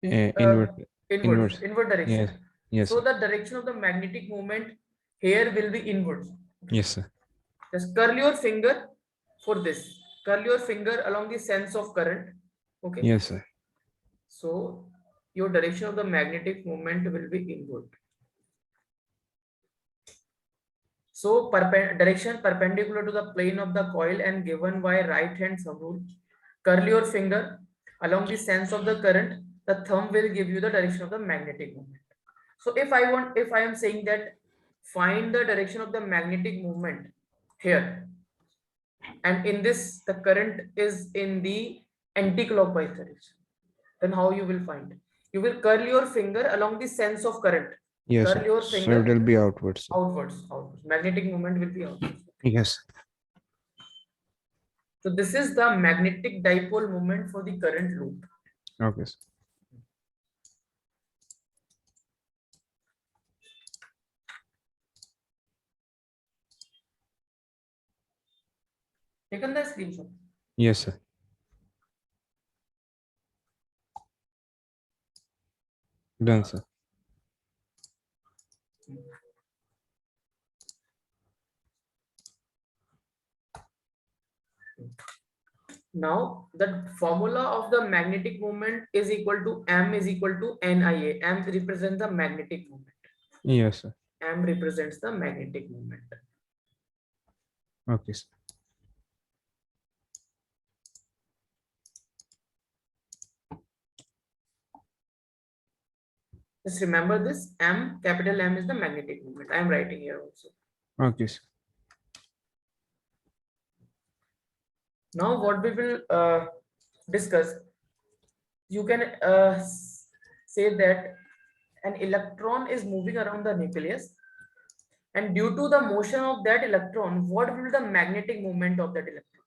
Invert. inwards, Inverse. inward direction. Yes. Yes, So sir. the direction of the magnetic moment here will be inwards. Yes, sir. Just curl your finger for this. Curl your finger along the sense of current. Okay. Yes, sir. So your direction of the magnetic moment will be inward. So direction perpendicular to the plane of the coil and given by right hand thumb rule. Curl your finger along the sense of the current. The thumb will give you the direction of the magnetic moment. So if I am saying that find the direction of the magnetic moment here, and in this the current is in the anti-clockwise direction, then how you will find? You will curl your finger along the sense of current. Yes, Curl sir. your So it finger will be outwards, sir. outwards. Magnetic moment will be outwards. Yes. So this is the magnetic dipole moment for the current loop. Okay, sir. Taken the screenshot. Yes, sir. Done, sir. Now the formula of the magnetic moment is equal to M is equal to NIA. M represents the magnetic moment. Yes, sir. M represents the magnetic moment. Okay, sir. Just remember this, M, capital M is the magnetic moment. I am writing here also. Okay, sir. Now what we will discuss, you can say that an electron is moving around the nucleus, and due to the motion of that electron, what will be the magnetic moment of that electron?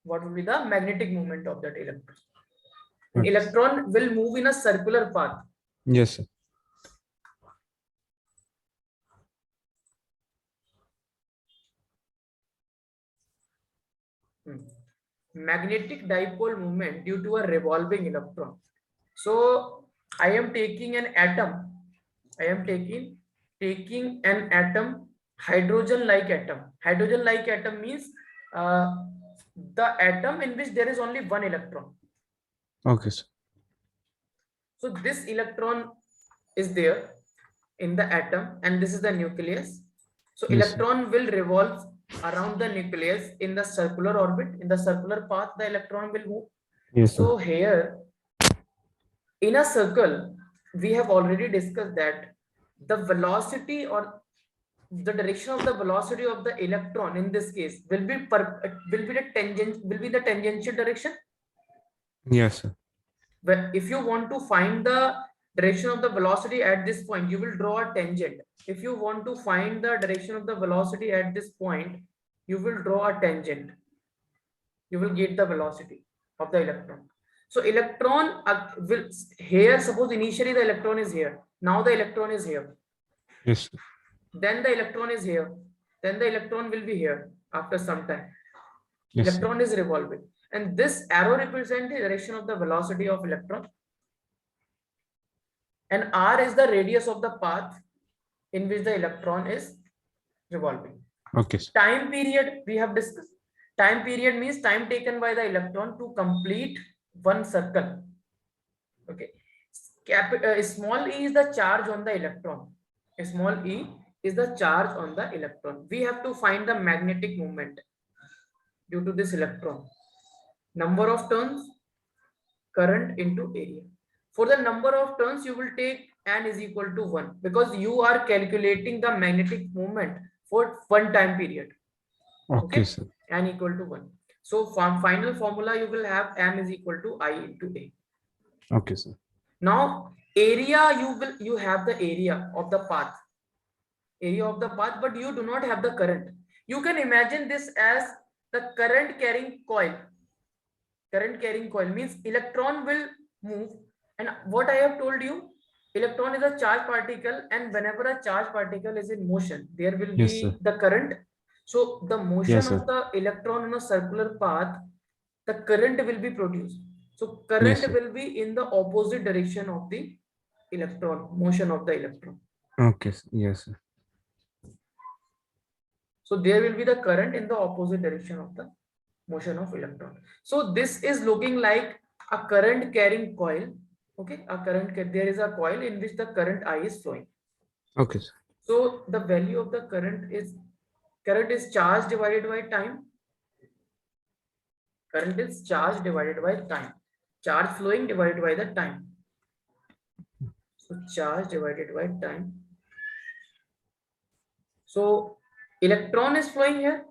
What will be the magnetic moment of that electron? An Okay. electron will move in a circular path. Yes, sir. Magnetic dipole moment due to a revolving electron. So I am taking an atom. I am taking an atom, hydrogen-like atom. Hydrogen-like atom means the atom in which there is only one electron. Okay, sir. So this electron is there in the atom, and this is the nucleus. So Yes, sir. electron will revolve around the nucleus in the circular orbit. In the circular path, the electron will move. Yes, sir. So here in a circle, we have already discussed that the velocity or the direction of the velocity of the electron in this case will be the tangential direction. Yes, sir. But if you want to find the direction of the velocity at this point, you will draw a tangent. If you want to find the direction of the velocity at this point, you will draw a tangent. You will get the velocity of the electron. So electron will here, suppose initially the electron is here. Now the electron is here. Yes, sir. Then the electron is here. Then the electron will be here after some time. Yes, sir. Electron is revolving. And this arrow represents the direction of the velocity of electron. And r is the radius of the path in which the electron is revolving. Okay, sir. Time period we have discussed. Time period means time taken by the electron to complete one circle. Okay. Small e is the charge on the electron. Small e is the charge on the electron. We have to find the magnetic moment due to this electron. Number of turns, current into area. For the number of turns, you will take n is equal to 1 because you are calculating the magnetic moment for one time period. Okay, Okay, sir. n equal to 1. So from final formula, you will have m is equal to I into a. Okay, sir. Now area, you have the area of the path, but you do not have the current. You can imagine this as the current carrying coil. Current carrying coil means electron will move, and what I have told you, electron is a charged particle, and whenever a charged particle is in motion, there will Yes, sir. be the current. So the motion Yes, sir. of the electron in a circular path, the current will be produced. So Yes, current sir. will be in the opposite direction of the electron, motion of the electron. Okay, sir. Yes, sir. So there will be the current in the opposite direction of the motion of electron. So this is looking like a current carrying coil. Okay, there is a coil in which the current I is flowing. Okay, sir. So the value of the current is charge divided by time. Current is charge divided by time. Charge flowing divided by the time. So charge divided by time. So electron is flowing here.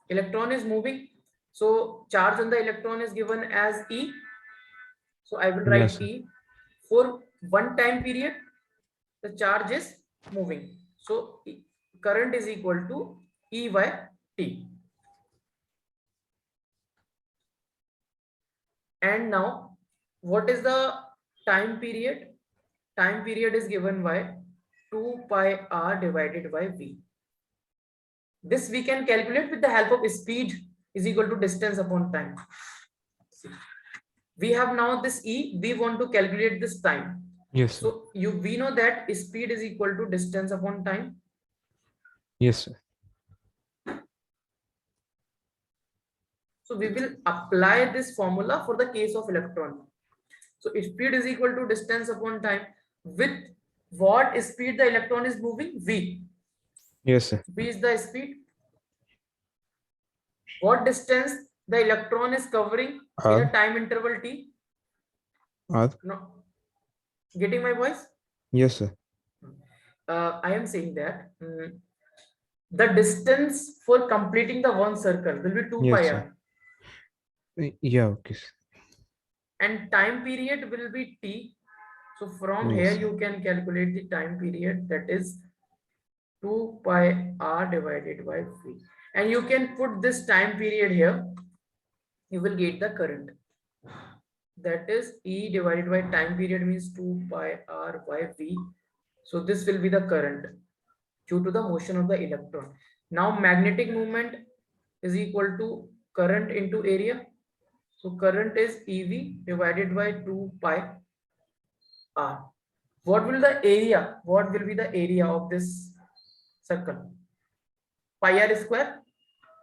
Electron is moving. So charge on the electron is given as E. So I will Yes, write sir. E. For one time period, the charge is moving. So current is equal to E by T. And now, what is the time period? Time period is given by 2 pi r divided by v. This we can calculate with the help of speed is equal to distance upon time. We have now this E, we want to calculate this time. Yes, sir. So we know that speed is equal to distance upon time. Yes, sir. So we will apply this formula for the case of electron. So speed is equal to distance upon time. With what speed the electron is moving? V. Yes, sir. V is the speed. What distance the electron is covering in a R. time interval t? R. No. Getting my voice? Yes, sir. I am saying that the distance for completing the one circle will be 2 Yes, pi sir. r. Yeah, okay, sir. And time period will be t. So from here Yes, sir. you can calculate the time period, that is 2 pi r divided by v. And you can put this time period here. You will get the current. That is E divided by time period means 2 pi r by v. So this will be the current due to the motion of the electron. Now magnetic moment is equal to current into area. So current is EV divided by 2 pi r. What will the area? What will be the area of this circle? Pi r square?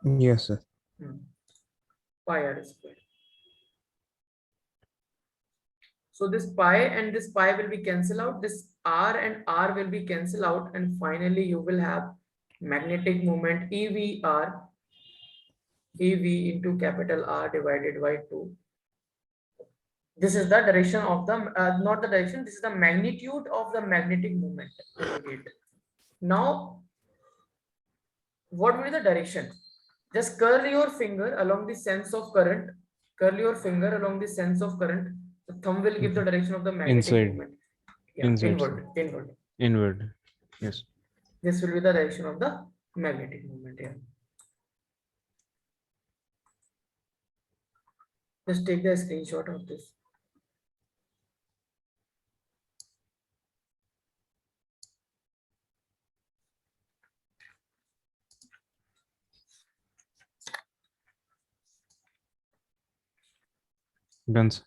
Yes, sir. Pi r square. So this pi and this pi will be cancel out. This r and r will be cancel out, and finally you will have magnetic moment EV into capital R divided by 2. This is the direction of the not the direction. This is the magnitude of the magnetic moment you will get. Now, what will be the direction? Just curl your finger along the sense of current. Curl your finger along the sense of current. The thumb will give the direction of the magnetic Inside. moment. Yeah, Inside, sir. inward. Inward. Yes. This will be the direction of the magnetic moment here. Just take the screenshot of this. Done, sir.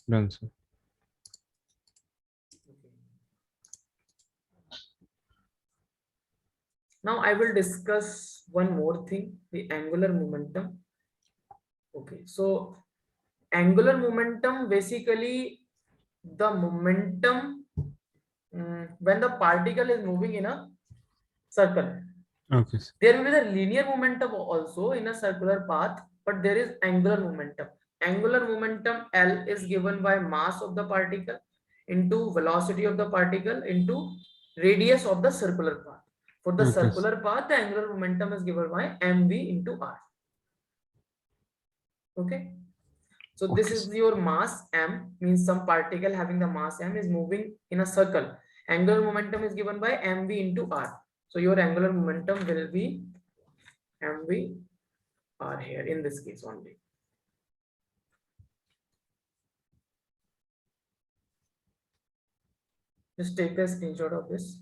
Done, sir. Now I will discuss one more thing, the angular momentum. Okay, so angular momentum, basically the momentum when the particle is moving in a circle. Okay, sir. There will be the linear momentum also in a circular path, but there is angular momentum. Angular momentum L is given by mass of the particle into velocity of the particle into radius of the circular path. For the Okay, sir. circular path, the angular momentum is given by mv into r. Okay. So this Okay, is sir. your mass m, means some particle having the mass m is moving in a circle. Angular momentum is given by mv into r. So your angular momentum will be mv r here in this case only. Just take a screenshot of this.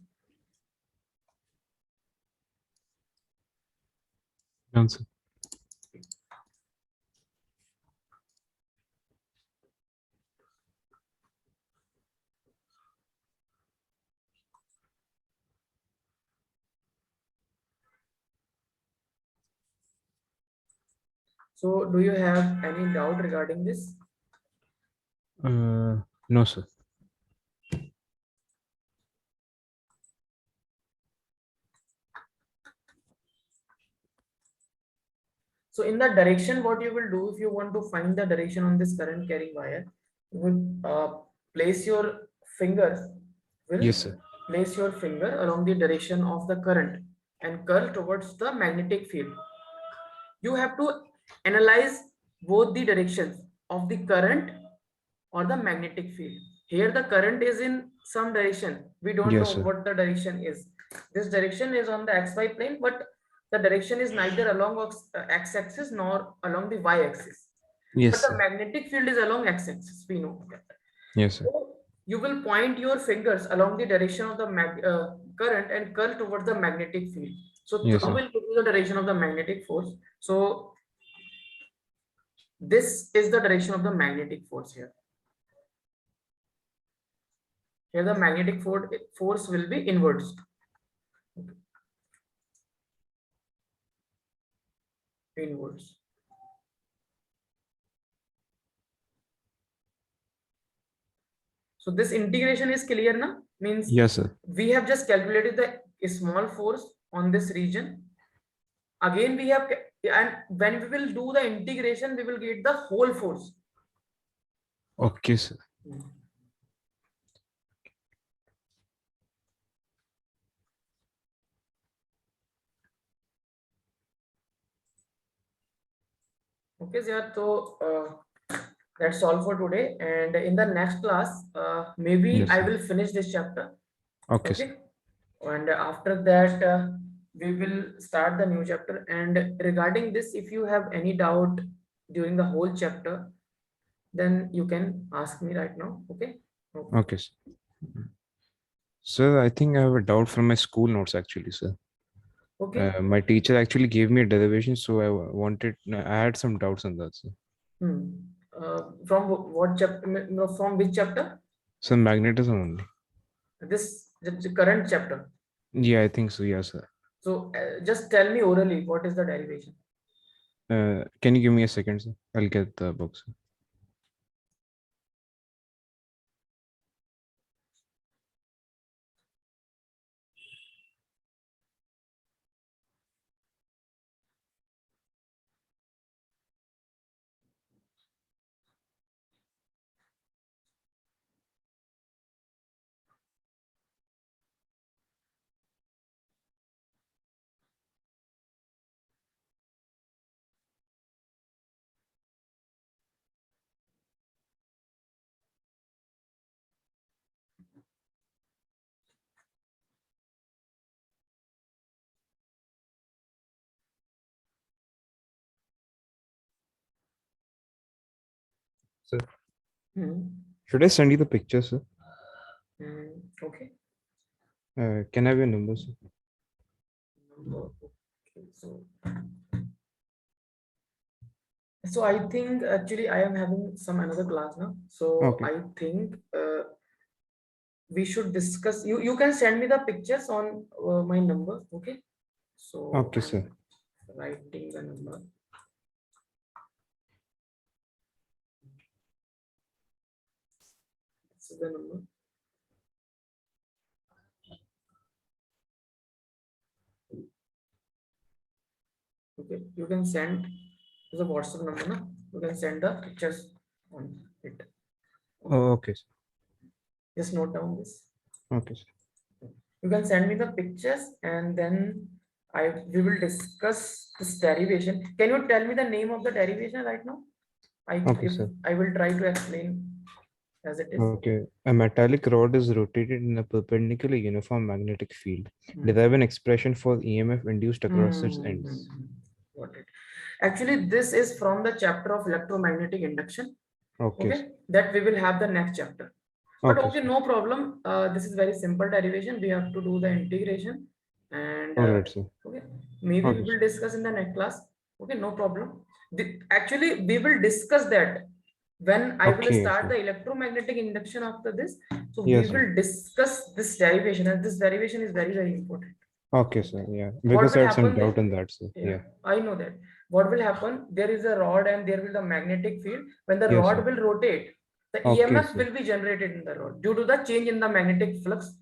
Done, sir. So do you have any doubt regarding this? No, sir. So in the direction, what you will do if you want to find the direction on this current carrying wire, you will place your finger, Yes, sir. place your finger along the direction of the current and curl towards the magnetic field. You have to analyze both the directions of the current or the magnetic field. Here the current is in some direction. We don't Yes, know sir. what the direction is. This direction is on the xy plane, but the direction is neither along x-axis nor along the y-axis. But Yes, the sir. magnetic field is along x-axis. We know that. Yes, sir. So you will point your fingers along the direction of the current and curl towards the magnetic field. So Yes, thumb sir. will give you the direction of the magnetic force. So this is the direction of the magnetic force here. Here the magnetic force will be inwards. Inwards. So this integration is clear now. Means Yes, sir. we have just calculated the small force on this region. Again we have, and when we will do the integration, we will get the whole force. Okay, sir. Okay, Ziyad, so that's all for today. And in the next class, maybe Yes, I sir. will finish this chapter. Okay, sir. Okay. And after that, we will start the new chapter. And regarding this, if you have any doubt during the whole chapter, then you can ask me right now. Okay. Okay, sir. Sir, I think I have a doubt from my school notes actually, sir. Okay. My teacher actually gave me a derivation, so I had some doubts on that, sir. From what chapter? No, from which chapter? So magnetism only. This the current chapter. Yeah, I think so. Yeah, sir. So just tell me orally what is the derivation. Can you give me a second, sir? I'll get the books. Sir, should I send you the picture, sir? Okay. Can I have your number, sir? Okay, so I think actually I am having some another class now. So Okay. I think we should discuss. You can send me the pictures on my number. Okay. So Okay, I'm sir. writing the number. This is the number. Okay, you can send the WhatsApp number. Na? You can send the pictures on it. Oh, okay, sir. Just note down this. Okay, sir. You can send me the pictures and then we will discuss this derivation. Can you tell me the name of the derivation right now? Okay, sir. I will try to explain as it is. Okay. A metallic rod is rotated in a perpendicular uniform magnetic field. Derive an expression for EMF induced across its ends. Got it. Actually, this is from the chapter of electromagnetic induction. Okay. That we will have the next chapter. But Okay, okay, sir. no problem. This is very simple derivation. We have to do the integration, and All right, sir. okay, maybe we Okay, will sir. discuss in the next class. Okay, no problem. Actually, we will discuss that when I will Okay, start sir. the electromagnetic induction after this. So we Yes, sir. will discuss this derivation, and this derivation is very, very important. Okay, sir. Yeah. What Because I will had some happen doubt then? in that, sir. Yeah. I know that. What will happen? There is a rod and there will be the magnetic field. When the Yes, rod sir. will rotate, the Okay, EMF sir. will be generated in the rod due to the change in the magnetic flux